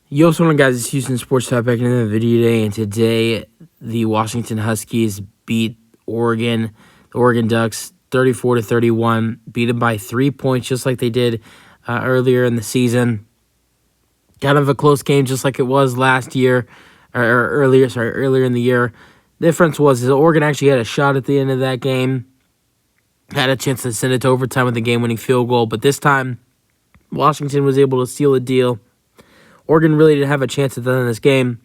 Yo, what's going on, guys? It's Houston Sports Talk back in the video today, and today the Washington Huskies beat Oregon, the Oregon Ducks, 34-31, beat them by 3 points, just like they did earlier in the season. Kind of a close game, just like it was last year, or earlier in the year. The difference was that Oregon actually had a shot at the end of that game, had a chance to send it to overtime with a game-winning field goal, but this time Washington was able to seal a deal. Oregon really didn't have a chance at the end of this game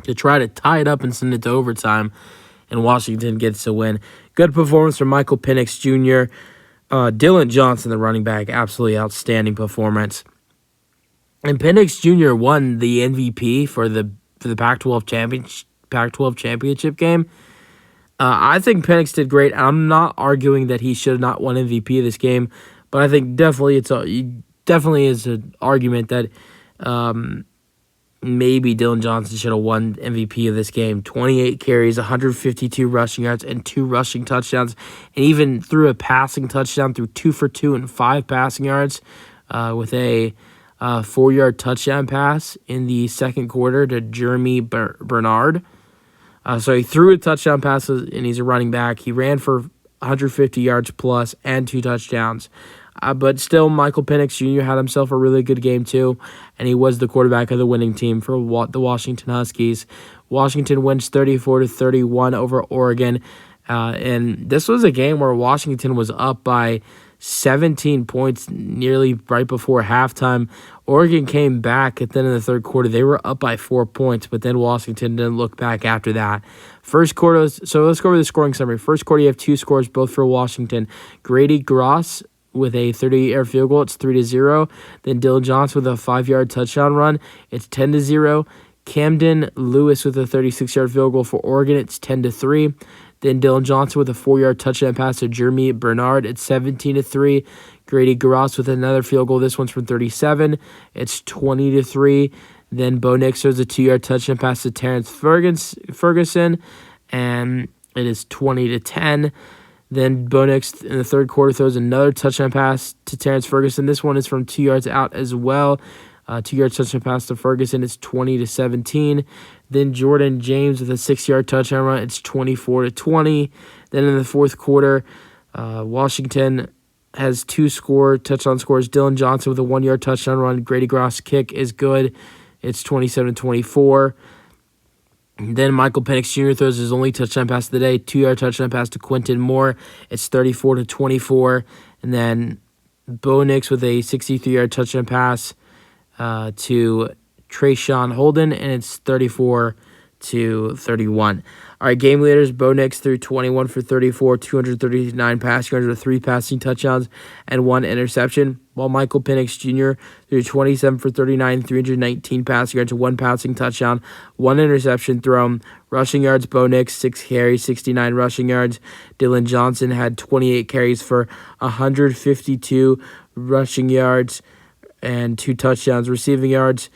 to try to tie it up and send it to overtime, and Washington gets a win. Good performance from Michael Penix Jr. Dylan Johnson, the running back, absolutely outstanding performance. And Penix Jr. won the MVP for the Pac-12 championship game. I think Penix did great. I'm not arguing that he should have not won MVP of this game, but I think definitely is an argument that maybe Dylan Johnson should have won MVP of this game. 28 carries, 152 rushing yards, and 2 rushing touchdowns, and even threw a passing touchdown, threw 2 for 2 and 5 passing yards with a 4-yard touchdown pass in the second quarter to Jeremy Bernard. So he threw a touchdown pass, and he's a running back. He ran for 150 yards plus and 2 touchdowns. But still, Michael Penix Jr. had himself a really good game, too, and he was the quarterback of the winning team for the Washington Huskies. Washington wins 34-31 over Oregon, and this was a game where Washington was up by 17 points nearly right before halftime. Oregon came back at the end of the third quarter. They were up by 4 points, but then Washington didn't look back after that. First quarter, so let's go over the scoring summary. First quarter, you have 2 scores, both for Washington. Grady Gross with a 30-yard field goal, it's 3-0. Then Dylan Johnson with a 5-yard touchdown run, it's 10-0. Camden Lewis with a 36-yard field goal for Oregon, it's 10-3. Then Dylan Johnson with a 4-yard touchdown pass to Jeremy Bernard, it's 17-3. Grady Gross with another field goal, this one's from 37, it's 20-3. Then Bo Nix throws a 2-yard touchdown pass to Terrence Ferguson, and it is 20-10. Then Bo Nix in the third quarter throws another touchdown pass to Terrence Ferguson. This one is from 2 yards out as well. 2-yard touchdown pass to Ferguson. It's 20-17. Then Jordan James with a 6-yard touchdown run. It's 24-20. Then in the fourth quarter, Washington has 2 touchdown scores. Dylan Johnson with a 1-yard touchdown run. Grady Gross kick is good. It's 27-24. Then Michael Penix Jr. throws his only touchdown pass of the day, 2-yard touchdown pass to Quentin Moore. It's 34-24. And then Bo Nix with a 63-yard touchdown pass to Trayshawn Holden, and it's 34-31. All right, game leaders, Bo Nix threw 21 for 34, 239 passing yards with 3 passing touchdowns and 1 interception, while Michael Penix Jr. threw 27 for 39, 319 passing yards, 1 passing touchdown, 1 interception thrown. Rushing yards, Bo Nix, 6 carries, 69 rushing yards. Dylan Johnson had 28 carries for 152 rushing yards and 2 touchdowns. Receiving yards,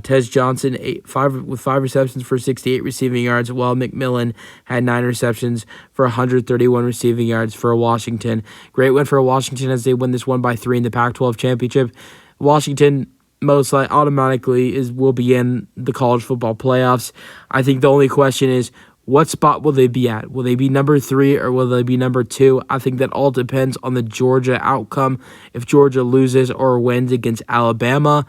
Tez Johnson with 5 receptions for 68 receiving yards, while McMillan had 9 receptions for 131 receiving yards for Washington. Great win for Washington as they win this one by 3 in the Pac-12 championship. Washington most likely automatically will be in the college football playoffs. I think the only question is, what spot will they be at? Will they be number 3 or will they be number 2? I think that all depends on the Georgia outcome. If Georgia loses or wins against Alabama,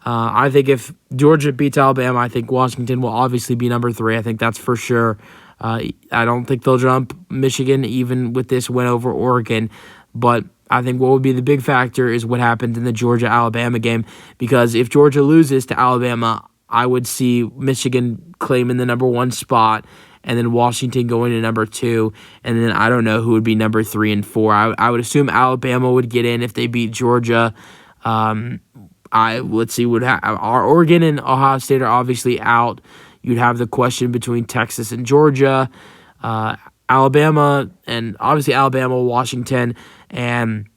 I think if Georgia beats Alabama, I think Washington will obviously be number 3. I think that's for sure. I don't think they'll jump Michigan even with this win over Oregon. But I think what would be the big factor is what happens in the Georgia-Alabama game. Because if Georgia loses to Alabama, I would see Michigan claiming the number 1 spot, and then Washington going to number 2, and then I don't know who would be number 3 and 4. I would assume Alabama would get in if they beat Georgia. Let's see what happens. Oregon and Ohio State are obviously out. You'd have the question between Texas and Georgia, Alabama, and obviously Alabama, Washington, and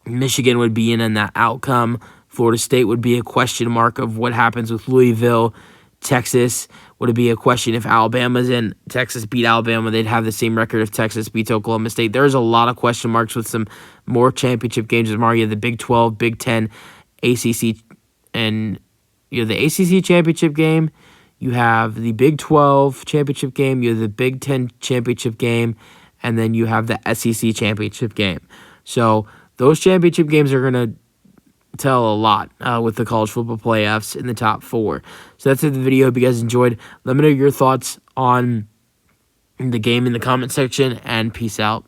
Michigan would be in that outcome. Florida State would be a question mark of what happens with Louisville. Texas would it be a question if Alabama's in. Texas beat Alabama, they'd have the same record if Texas beats Oklahoma State. There's a lot of question marks with some more championship games with Mario, the Big 12, Big 10, ACC, and You have the ACC championship game, you have the Big 12 championship game, you have the Big 10 championship game, and then you have the SEC championship game. So those championship games are going to tell a lot with the college football playoffs in the top 4. So that's it for the video. If you guys enjoyed, let me know your thoughts on the game in the comment section, and peace out.